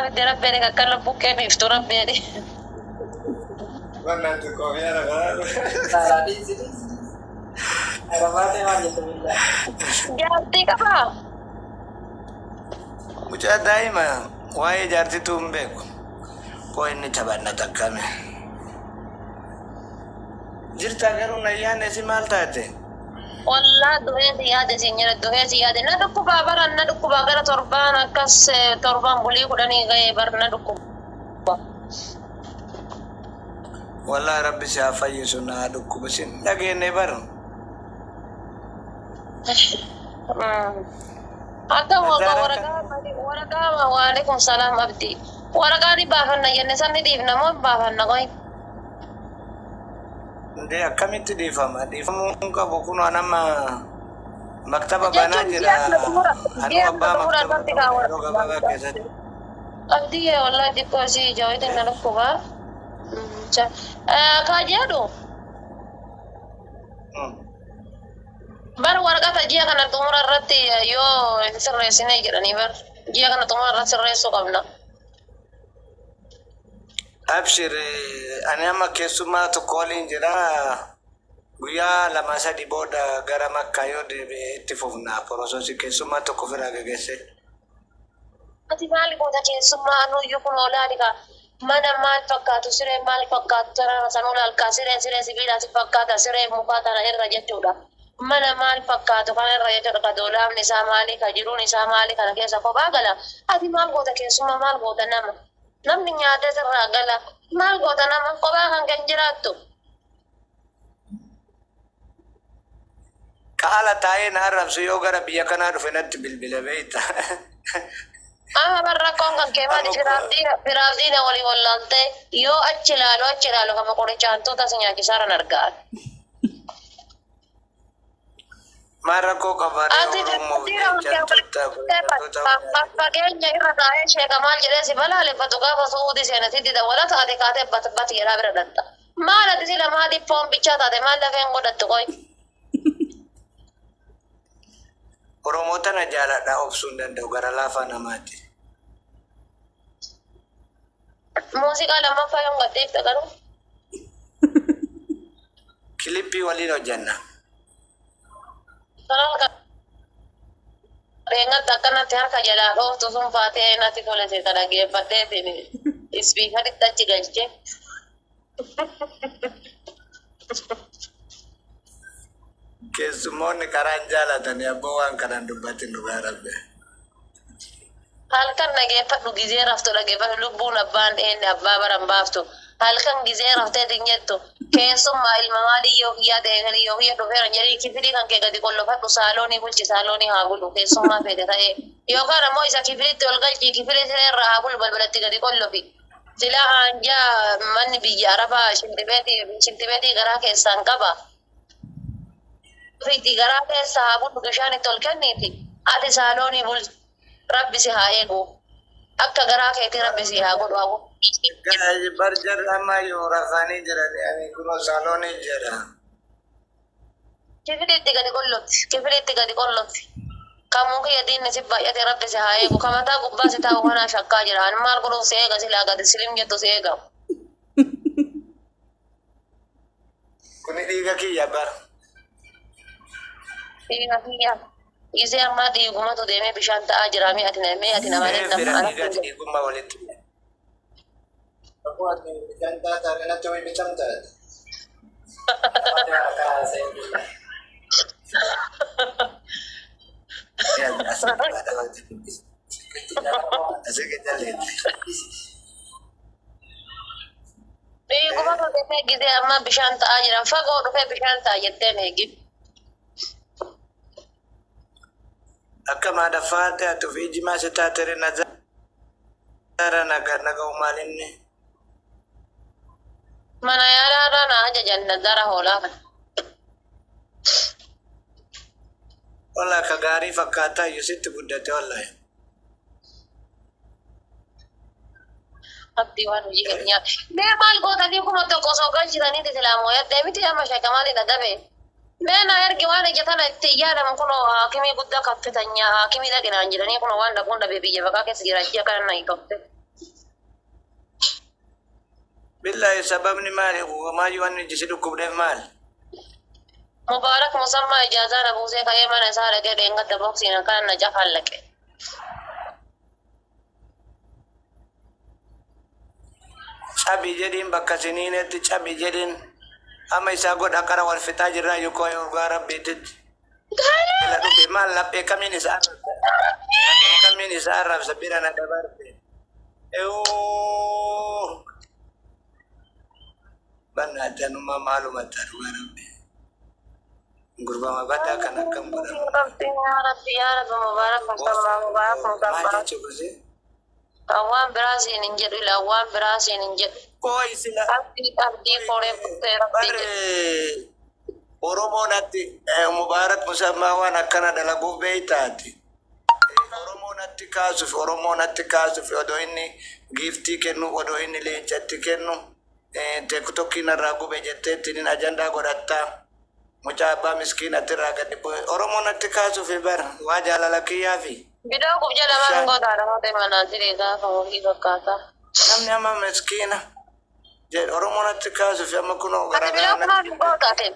في الدرب بينك أكلم بوكين يفتو ربي Wannan tu kau biar apa? Salah di sini. Ada mana yang ada tu? جارتي كفا Mucha daima, why jarti tumbe ko. Ko inni tabanna takkame. Jirta garu na yane si maltate. والله دوهي زيادة سينير دوهي زيادة ندكو بابر ندكو بابر تربان كس تربان بولي كدني غي بر ندكو Wallahi rabbi si afayyi sunna dukku basin dagene bar. Ada warga waalaikum salam abdi warga di bahan na yan sanni di na mo bahan na koy Nde akamitti difamu ka bokuno anama maktaba bana jira. Anu abba maktaba kesat. abdi ya wallahi di ko si jawai tin na ko ba kajado bar warga ta jiya kana tumura ratti yo sirre sine jirani bar jiya kana tumura ratti sirre so qabna Abshir anama kesuma to calling jira guya lama sadi boda gara makkayo de tifufna porososi kesuma to kofira gagese ati mali ko ta kesuma anu yukuno lalika mana mal fakkaatu siree maal fakkaatu tara sanul alka siree sibila si fakkaata siree mukata na irra jechuudha mana maal fakkaatu kana irra jechuudha ka doolaamni isaa maali ka jiruun isaa maali kana keessa kophaa gala ati maal goota keessuma maal goota nama namni nyaata sirraa gala maal goota nama kophaa kan jiraattu kaala taa'ee na arrabsu yoo gara biyya kanaa dhufe natti bilbila beeyta barra kongan keman firabdina wali wallante yo achilalo kama kore chanto ta sinya kisara nargal mara ko kabare ati bagenya irada she kamal jere si balale fatuga fasudi sena sidi da wala ta de kate bat yara beradatta mala disila madi pom bichata de mala vengo datto koy Oromota na jaaladha obsuun danda'u gara laafaa namaati. Muuziqaa lammaffaa yoo gaddeefte garuu. Kilippii waliin hojjanna. Sarara Reengat akkanatti harka jalaa dhooftu sun faatee natti tolete kana geeffadheetiin ispiikaritti achi galche. Keessumoonni karaan jaalatanii abboo waan kanaan dubbatin dhugaa rabbe. Halkan dhageeffadhu gizee raftu dhageeffadhu lubbuun abbaan dheenne abbaa baran baaftu. Halkan gizee raftee dinjettu keessummaa ilma maalii yoo hiyyaa ta'e yoo hiyya dhufeera jedhii kifilii kan kee gadi qollofadhu saaloonii bulchi saaloonii haa bulu keessummaa fedhe ta'ee yookaan ammoo isa kifilitti ol galchii kifilii siree irraa haa bulu balbalatti gadi qollofi. Sila haanjaa manni biyya arabaa shintibeetii garaa keessaan qaba. Fiti garaa keessa haa bulu bishaan itti ol kenniiti. Ati saaloonii bulchi rabbi si haa eegu. Akka garaa keetii rabbi si haa godhu haa godhu. Barjar amma yoo rafanii jiran ani kunoo saaloonii jira. Kifilitti gadi qollotti. Kamuu kiyya diinni si baay'ate rabbi si haa eegu. Kamataa gubbaa si taa'u kanaa shakkaa jira. Ani maal godhuuf si eega silaa gadi silim jettu si eega. Kuni dhiiga kiyya bar. Dhiiga kiyya. Isee ammaa dhiigumatu deemee bishaan ta'aa jira. Mee ati namalee Bira dhiigati dhiigummaa walitti. Aku ada bercanda karena cowok bercanda. Ya, asik kita lihat. dhiigumatu deemee gisee ammaa bishaan ta'aa jira. Fagoo dhufee bishaan ta'a jettee meeqi. Akka maadaffaate atuuf ijimaa si taatere nazara naga umaalinni. Mana yaalaarraa na ajajan nazara hoolaa kana. Walaa ka gaarii fakkaataa iyyuu sitti guddate wallahi. Abdii waan hojii gadi nyaata. Mee maal gootanii kuma tokko osoo galchitaniiti silaamoo yaddee miti amma shakamaaliin adabe. Mee na ergi waan ejjatana itti yaadamu kunoo haakimii guddaa kaffitanya haakimii dhaginaan jedhanii kunoo waan dhabuun dhabee biyya baqaa keessa jiraachii akkana na hiikafte. billahi sababni maali ma yuwanni jisidu kubde maal Mubarak musamma ijazaa na buusee ka'ee mana isaa dhaqee dheengadda boksiina kan na cafallaqe. cabi jedhin bakka siniinetti cabi jedhin amma isaa godha qara wal fixaa jirraa yukoo urgaa rabbiititti ila dhufe maal laphee kamiin isaa laphee kamiin isaa arrabsa bira na dabarte bannaattanummaa maalumatti dhugaa rabbi gurbama badaa kan akkam godhamu yaa rabbi Mubarak musamma maal jechuusi awwaan biraasiin hin jedhu ila awwaan biraasiin hin jedhu. koi sila Abdii koree kuttee rabbii jedhu. bare Oromoo natti Mubarak musammaa waan akkana dalaguuf beeytaati Oromoo natti kaasuuf odoo inni giiftii kennu odoo inni leencatti kennu teektokiin irraa gube jetteettiin ajandaa godhattaa mucaa abbaa miskiinatti irraa gadi bu'e Oromoo natti kaasuuf bara waa jaalala kiyyaafi Bidoo kuf jala maan gootaadha moo ta'e manaan siree gaafa ofii fakkaata. namni amma miskiina Oromoo natti kaasuuf amma kunoo Ati bidoo kunoo hin gootaate.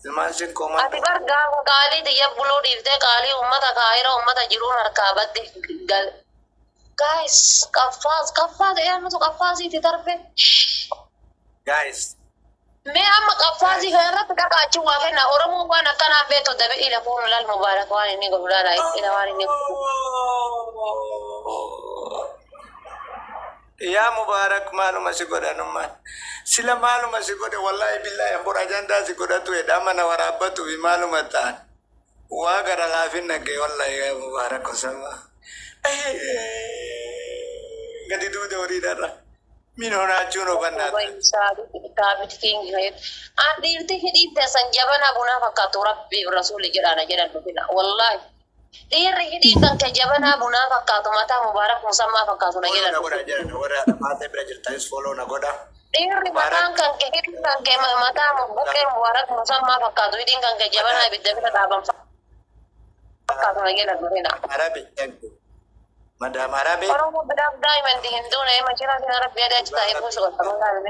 ilmaan sin koomaa Ati bar gaafa qaalii xiyya buluu dhiiftee qaalii uummata kaayira uummata jiruun harkaa badde gal. Guys, qaffaas eenyutu qaffaasiiti darbe. guys Mee amma qaffaasii kana irratti dhaqaachi waa kenna Oromoo waan akkanaan beektu dabe ila fuunu lal Mubaarak waan inni godhuudhaadha ila waan inni Ya Mubarak maaluma si godhanummaan sila maaluma si godhe wallahi billahi ambur ajandaa si godhatu edha mana waraabbatu fi maaluma ta'an waa gara laafin nagge wallahi ya Mubarak osama gadi duude horiidharra min honaachuun obannaata David King dhiirti hidhiitte san jabana bunaa fakkaatu rabbii rasuuli jedhana jedhan dhufina wallahi dhiirri hidhiidhan ke jabana bunaa fakkaatu mataa Mubarak musammaa fakkaatu na jedhan warra maata bira jirtanis follow na godha dhiirri mataan kan ke hidhiidhan ke mataa buqqee Mubarak musammaa fakkaatu hidhiin kan ke jabana ibidda bira dhaaban fakkaatu na jedhan dhufina Arabi Madam Arabi Oromoo bidaaf daa'iman dihinduun ema jira sina rabbi ada cita ibu suka tamulan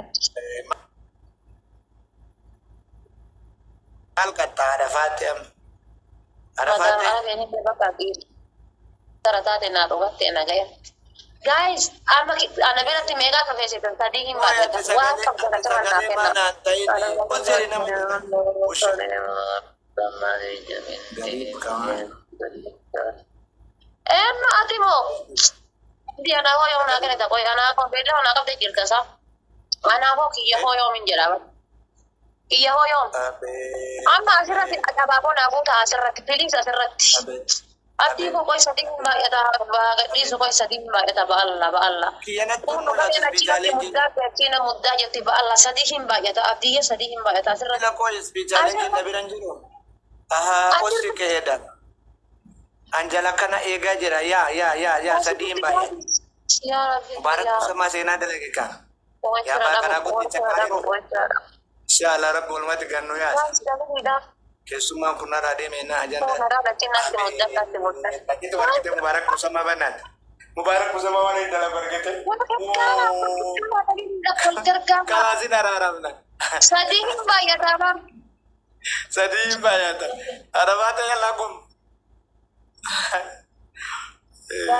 Al kata ada Fatim ada Madam Fatim Arabi ini beba kaki Tarata na rogat na gaya Guys, ana bila ti mega ka fesi tadi himba wa ka kana na mana taini waziri na Emma atimo dia na hoyo na kene ta koy ana ko bele na ka de jirta sa ana ko ki hoyo min jira ba iya hoyo amma asirati ataba ko na ko ta asirati please asirati ati ko koy sading ba ya ta ba ga please koy sading ba ya ta ba Allah kiyana ko tuno na la kina challenge kina mudda ya ti ba Allah sadihim ba ya ta abdiya sadihim ba ya ta asirati la ko challenge na biranjiro aha osi ke heda Anjala kana ega jira ya sadim ba ya rabbi Mubarak sama sena ada lagi kan ya bakana ko tichakaro inshallah rabbul mat ganno ya kesuma kuna rade mena ajanda itu kita Mubarak sama banat Mubarak sama mana dalam berkete kala sinararamna sadim ba ya ta ba sadim ba ya ta ada mata yang lagum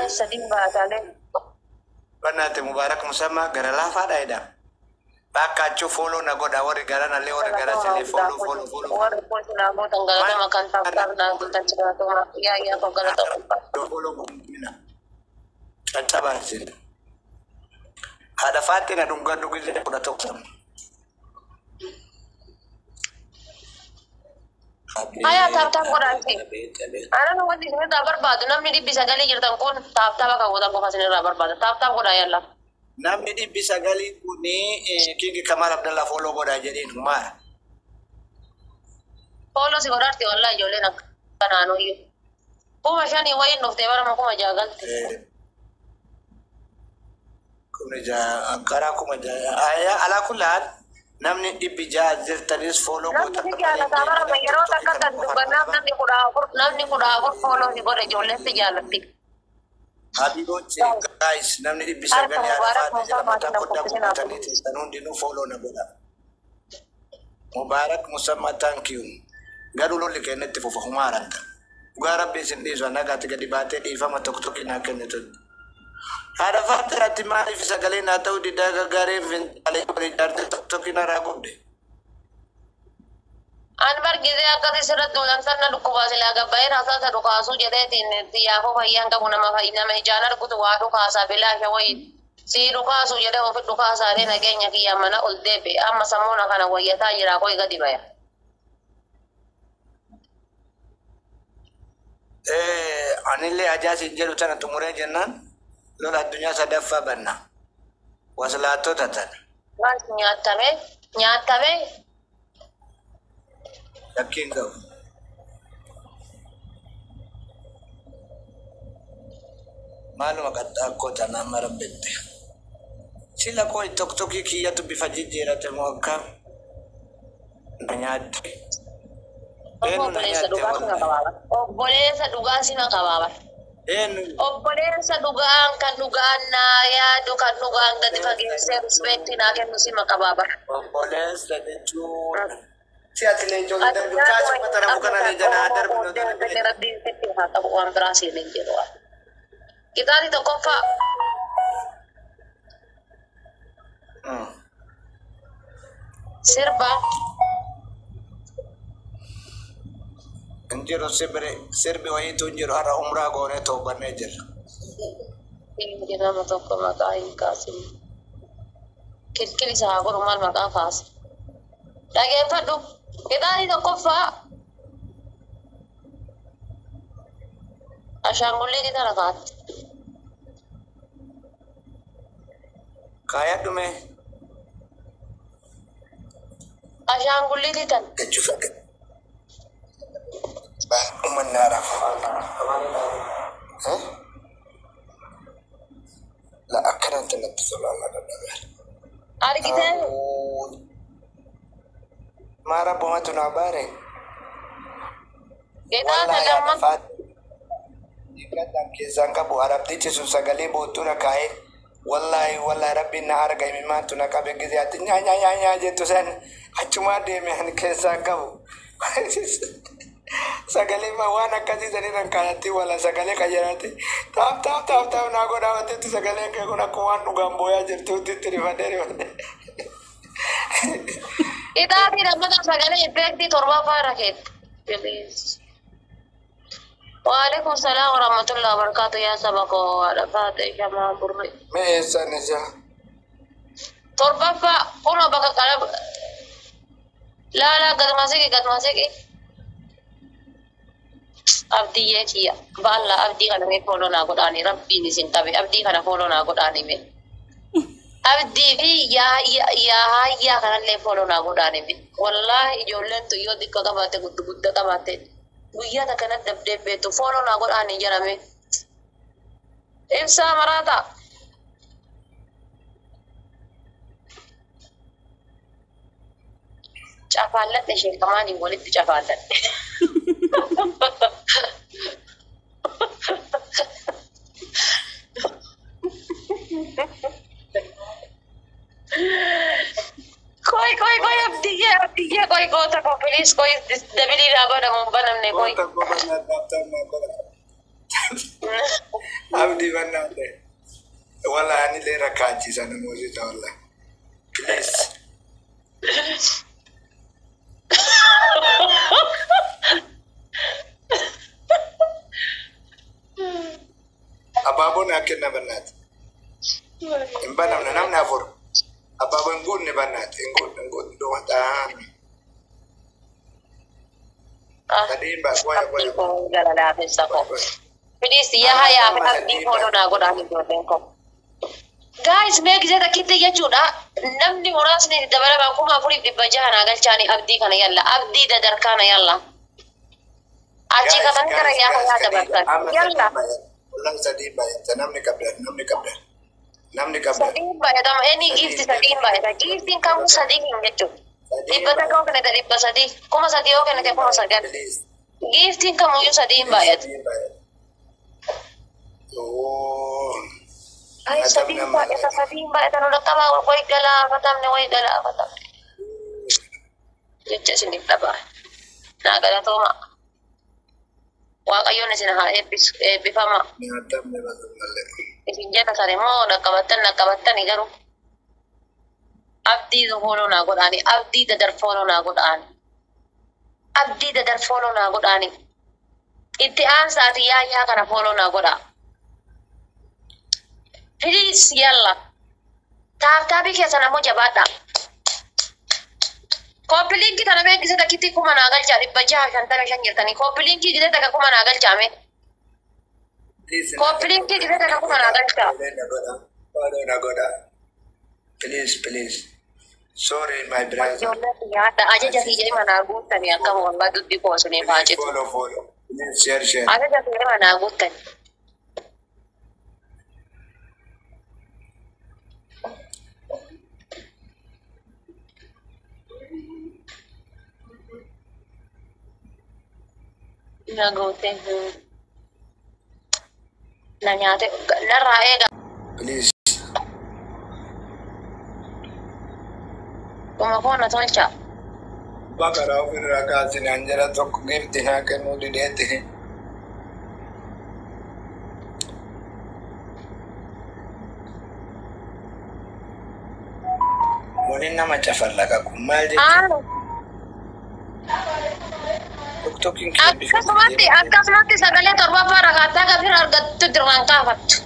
sadim ba ta le Banate Mubarak musama gara lafa da ida baka cho follow na goda wori gara na le wori gara sele follow war ko na mo tanggal na makan tar na kita cerita to ya ko gala to do follow mina ataba sele ada fate na dunga dugi le kuda to sam aya tap ko ranti ana no wadi ne da barbadu namni di bisa gali jirtan kon tap ka ko da ko fasine da barbadu tap ko da yalla namni di bisa gali kuni kingi Kamal Abdallah follow goda jedin Umar polo si gorarti wallahi jole na kanano iyo ko mashani wayin no te bara mo ko majagalti kuni ja ankara kuma ja aya ala kulal namni ibija zirtanis follow namni jala sabara ma yero takka duba namni kuda follow ni gore jolle te jalati Habibochi guys namni dhibisa gani arafat jala mata kodda gubatani tan hundinuu follow na godha. Mubarak Musamma thank you. Garu lolli kennetti fufa humaranta. Dhugaa rabbi isin dhiisu annagaatti gadi baatee dhiifama tokko tokko naa kennitu. Haadha faatiratti maaliif sagalee naa ta'uu diddaa gaggaaree finxaalee walii jaarte tokko tokko narraa gubde. Anbar gize akkati sirratti duudhansan na dhukkubaa silaa gabbaa'ee raasaa isa dhukaasuu jedheetiin xiyyaafoo fayyaan qabu nama ijaan argutu waa dhukaasaa bilaasha wayii si dhukaasu jedhee ofi dhukaasaalee nageenya kiyya mana ol deebi'e amma sammuuna kana wayyataa jira qoy gadi baya. Anillee ajaasi jedhu tana xumuree jennaan lola addunyaa sadaffaa banna. Waslaattota tana. Nyaattame. Yakkiin gahu. Maaluma qaxxaakkoo tanaa mara bette. Sila koo tokko tokkii kiyyatu bifa jijjiirate moo akkam na nyaatte. Obboleessa dhugaa sina qabaaba. Obboleessa dhugaan kan dhugaan naa yaadu kan dhugaan gadi fageessee rispeektii naa kennu sima qabaaba. Obboleessa jechuun. Si ati leencoon darbu taasisu matara mukana leenjanaa darbu no darbu. Rabbiin sitti haa qabu waan biraa seeneen jedhu. Kitaabni tokkoffaa. Sirba. Injiru sirbi wayitu injiru har'a umraa goonee toobannee jirra. Ilmi nama tokko maqaa hin kaasin. Kilkil isaa haa godhu maal maqaa kaase. Dhageeffadhu. Kitaabni tokkoffaa. Ashaangulliitii tana kaatti. Kaayadhu mee. Ashaangulliitii tana. Jechuudha. Uummanni haaraaf. La akkanatti natti tolaan adda Argitee. Mara bomatu na bare. Kitaaba gamma. Ikatan kezanga bu arabdichi sun sagalee bootura kaa'e. Wallahi rabbi na arga imimantu na qabe gize ati nya jettu san achuma deeme han keessaan qabu. Sagalee ma waan akkasii saniin kaayatti wala sagalee qayyarati. Taap na godha wanti sagalee kee kun akka waan dhugaan booyaa jirtuutti itti rifadhe. Kitaabni lammata sagalee effektii torbaffaa irra keetti. Please. Waalaikum salaam warahmatullahi wabarakatuh ya sabako wala faate shamaa burri. Mee sanisa. Torbaffaa kun bakka qalab. Laala gadmasiki. Abdii kiya. Balla abdii kana mee fooloo naa godhaani rabbiin isin qabe abdii kana fooloo naa godhaani mee. Abdii fi yaa kanallee fooloo naa godhaani mee. Wallahi ijoolleen tu yoo xiqqoo qabaate guddaa qabaate. Guyyaa takka na dabdeebbeetu fooloo naa godhaani jedhame. Ibsaa maraata. Cafaalladhe sheekamaanii walitti cafaalladhe. Koi abdiyye koi goota ko please koi dabilii raa godhamu banamne koi. Abdi bannaate. Wala ani le rakaachiisa namoota wala. Please. Ababon akenna bannaate. Imbanamna namna afur. Ababon gunne bannaate ngun do wata. Tadi mbak koy Gara laafin sako. Please ya abdii fooloo naa godhaani ijoolleen ko. Guys, mee gisee takkitti jechuudha. Namni muraasni dabalamaan 4,600 naa galchaani abdii kana yalla. Abdii dadarkaana yalla. Achi katan gara yaa dabartan. Yalla. Ulang sadii baay'ata namni qabda. Sadiin baay'atama inni giifti sadiin baay'ata. Giiftiin kamuu sadii hin jechuudha. Dhibba takka yoo kennite dhibba sadii. 1,000 yoo kennite 9,000. Giiftiin kamuyyuu sadiin baay'ata. Oh. Ay, sadimba, ito nung tama, way gala, katam. Jecha sinip na ba? Nagala to ma. Wa kayo na sinaha, bifama. Natam na mali. Isinja na sari mo, nagkabatan ni Garo. Abdi do follow na godani, abdi dadar follow na godani. Abdi dadar follow na godani. Ittian sa yaya kana follow na goda. Please yalla. Tabi kaya sana mo jabata. Kopilinki tana be gisa takiti kuma nagal jari baja shanta me shangirtani. Kopilinki gisa taka kuma nagal jame. Kopilinki gisa taka kuma nagal jame. Please. Sorry, my brother. Yata aja jadi mana agutan ya kamu badut di pos ni pacet. Follow. Please share. Aja jadi mana agutan. Nagutin. Nanyate narae ga. Please. Kumako na tolcha. Bakara फिर रखा से अंजरा तो गिफ्ट है के नो देते हैं मोने ना मचा फरला का कुमाल जे तो किन akkasumatti sagalee torbaffaa rakaataa ka fira argattu dirqaan kaafatu.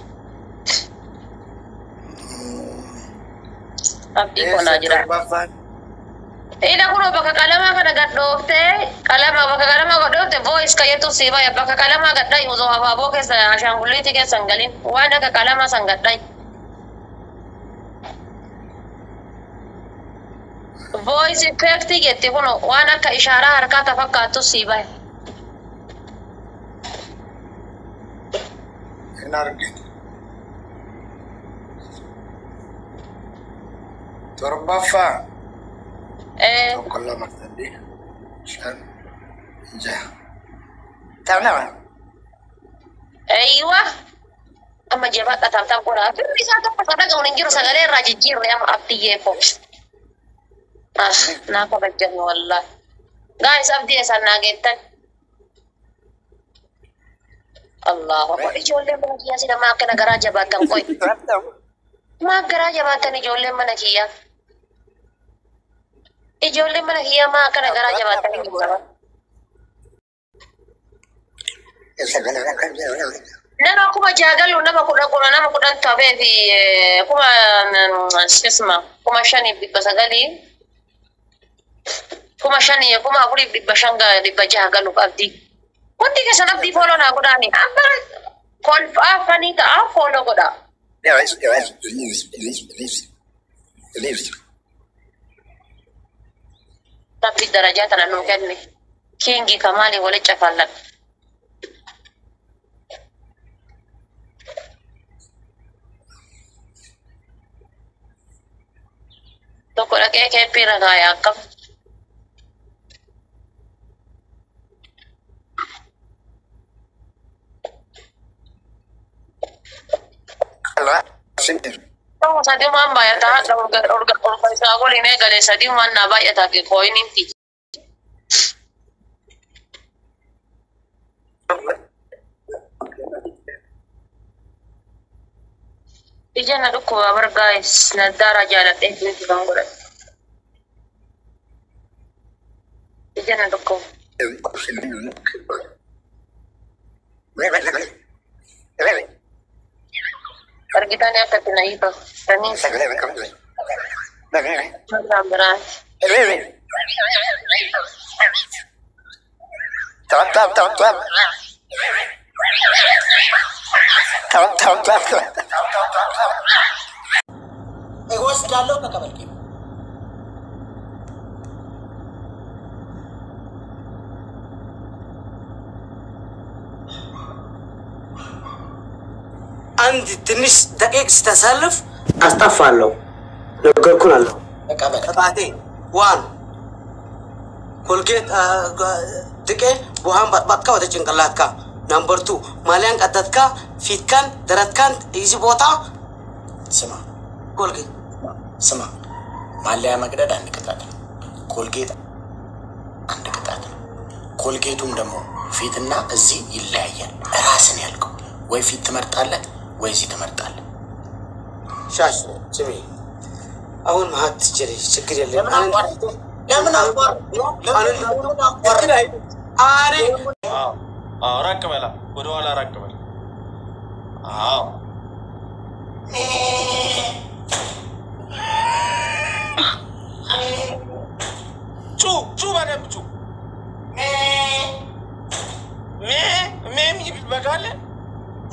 Abdii konaa jira. Ina kuno bakka qalamaa kana gadhoofte bakka qalamaa gadhoofte voice kayyatu siiba bakka qalamaa gadhaa yuuzoo abaaboo keessa ashaangulliitii keessa hin galin waan akka qalamaa san gadhaa. Voice effect jetti kuno waan akka ishaaraa harkaa fakkaattu siiba. Nargi torbaffaa Tokolla martaddi shan ja tamnama aywa amma jabaadha tamtam qora firri isaa tokko sadaqa unin jiru sagalee irraa jijjiirre amma abdiyyee ko naa kabajjannu wallahi guys abdii isaan naa geettan Allahu akbar ijoolleen mana kiyyaa sida maa akkana garaa jabaattan qoy maa garaa jabaattan ijoolleen mana kiyyaa ijoolleen mana kiyyaa maa akkana garaa jabaattan nama kuma jagalu nama kudhan tabee fi kuma sisma kuma shaniif dhibba sagalii kuma shanii kuma afuriif dhibba jagalu abdii Kundi kesan abdi follow na godani. Ambar kolfa fani ta follow goda. Please. Tapi darajat anak nuken ni. Kingi kamali boleh cakalan. Toko lagi kepira gaya kam. Kamu sadi man bayar tahan organisasi aku ini gale sadi man na bayar tak koin inti. Ijan na dukku babar guys na dara jalan itu bangguran. Ijan na dukku. Kita ni akan kena itu. Tani. Berat. እወስዳለሁ ተቀበልኝ አንድ ትንሽ ደቂቅ ስተሳልፍ አስጠፋለሁ ነገርኩናለሁ ተቀበል ተባቴ ዋን ኮልጌት ድቄ ውሃን ባጥቃ ወደ ጭንቅላትካ نمبر 2 مالين قدتك فيت كان درت كان يجي بوتا سمع كولجيت سمع ماليا مقداد عندك قطعة كولجيت عندك قطعة كولجيتوم دمو فيتنا ازي يلعيال راسن يالكو ወይ ፊት ትመርጣለህ ወይ እዚህ ትመርጣለህ ሻሽ ስሚ አሁን ማት ትችሪ ችግር የለም ለምን አቋር አሬ ራቅ በላ ወደ ኋላ ራቅ በላ አዎ ጩ በደምብ ጩ ሜም ይበቃለ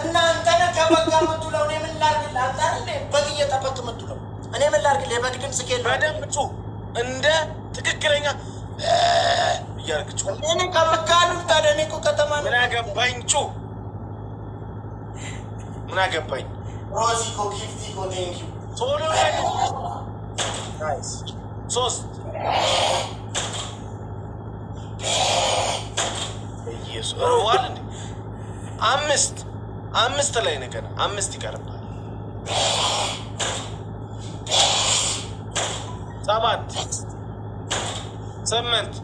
እናንተ ከበጋመቱ ነው እኔ ምን ላድርግ አንተ አይደል በግ እየጠበቅ የምትለው እኔ ምን ላድርግ ለበግ ድምጽ ከሌለ በደምብ ጩ እንደ ትክክለኛ እያልክ ጩ እኔ ከበጋሉ ታደኔ እኮ ከተማ ምን አገባኝ ጩ ምን አገባኝ ሮዚ ኮ ጊፍቲ ኮ ቴንክ ዩ ቶሎ ናይስ ሶስት ኢየሱስ ወርዋል አምስት ላይ ነገር አምስት ይቀርባል ሰባት ስምንት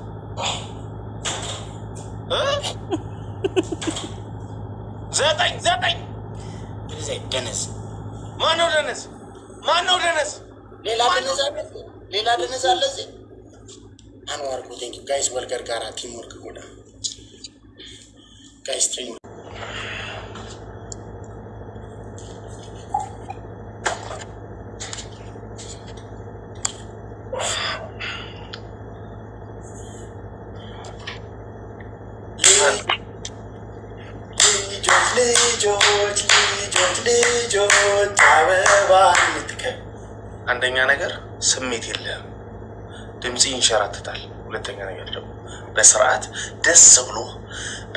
ዘጠኝ ደነዝ ማነው ደነዝ ሌላ ደነዝ አለ እዚህ አንዋር ኮ ቴንክ ዩ ጋይስ ወልገር ጋራ ቲም ወርክ ጎዳ ጋይስ ትሬን ልጆች አበባ እንትከል አንደኛ ነገር ስሜት የለም ድምጽ ይንሸራተታል ሁለተኛ ነገር ደግሞ በስርዓት ደስ ብሎ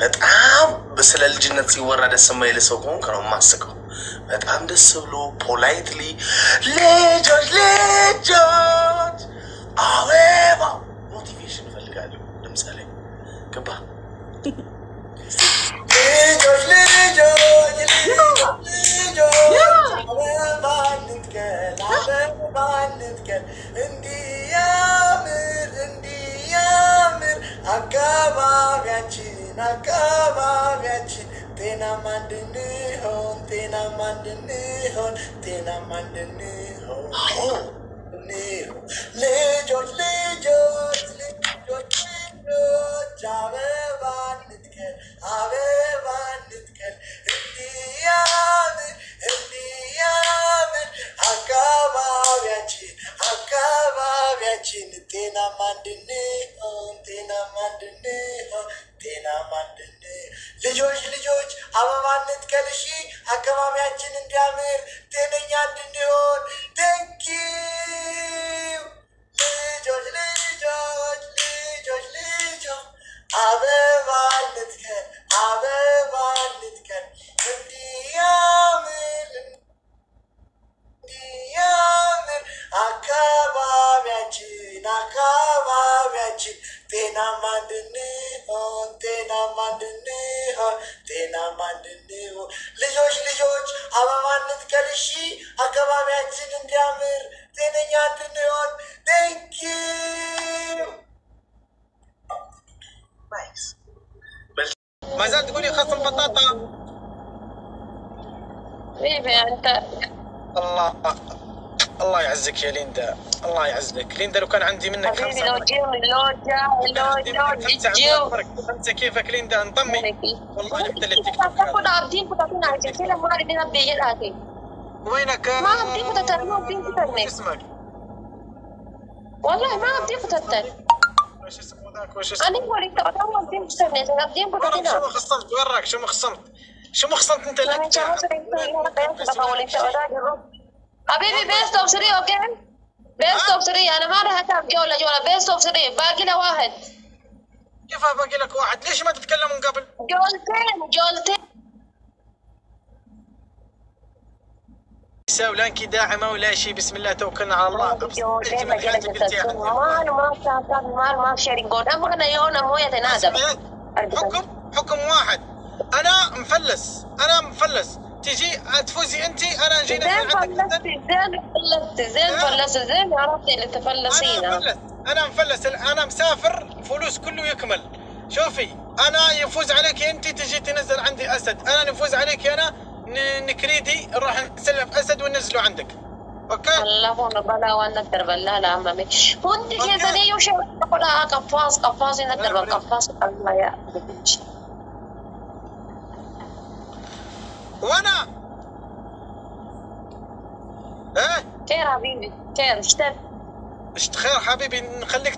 በጣም በስለ ልጅነት ሲወራ ደስ የማይል ሰው ከሆንክ ነው የማስቀው በጣም ደስ ብሎ ፖላይትሊ ልጆች አበባ ሞቲቬሽን ፈልጋለሁ ድምጽ ላይ ገባ አካባቢያችን ጤናማ እንድንሆን ልጆች አበባ እንትከል እንዲያምር አካባቢያችን ጤናማ እንድንሆን ልጆች አበባ እንትከል እሺ አካባቢያችን እንዲያምር ጤነኛ እንድንሆን ቴንኪው ልጆች አበባ እንትከል እንዲያምር አካባቢያችን ጤናማ እንድንሆን ልጆች አበባ እንትከል እሺ አካባቢያችን እንዲያምር ጤነኛ እንድንሆን ቴንኪው ما زال تقولي خص البطاطا حبيبي انت الله يعزك يا ليندا الله يعزك ليندا لو كان عندي منك حبيبي لو جيو انت كيفك ليندا انطمي والله انت اللي كنت عارفين كنت عارفين عايزين كده ما عندنا بيجي الاكل وينك ما عارفين كنت عارفين اسمك والله ما عارفين كنت وش اسمه ذاك وش اسمه انا بقول لك انا ما عارفين استنى انا عارفين كنت شو ما خصمت وراك شو ما خصمت انت اللي حبيبي بيست اوف 3 اوكي بيست اوف 3 انا ما راح اتعب جوله بيست اوف 3 باقي له واحد كيف باقي لك واحد ليش ما تتكلمون قبل جولتين ولا انك داعمه ولا شيء بسم الله توكلنا على الله ما شارين قول اما كنا يونا مويه تنادم حكم واحد انا مفلس، انا مفلس، تجي تفوزي انت، انا جينا زين فلست زين عرفتي اللي تفلسين. انا مفلس، انا مسافر، فلوس كله يكمل. شوفي انا يفوز عليك انت تجي تنزل عندي اسد، انا نفوز عليك انا نكريدي نروح نسلم اسد وننزله عندك. اوكي الله هون بلا وانا نقدر بالله لا عمامي كنت كذا لي وش ولا قفاص نقدر بالقفاص الله يا وانا ايه خير حبيبي خير اشتد خير حبيبي، نخليك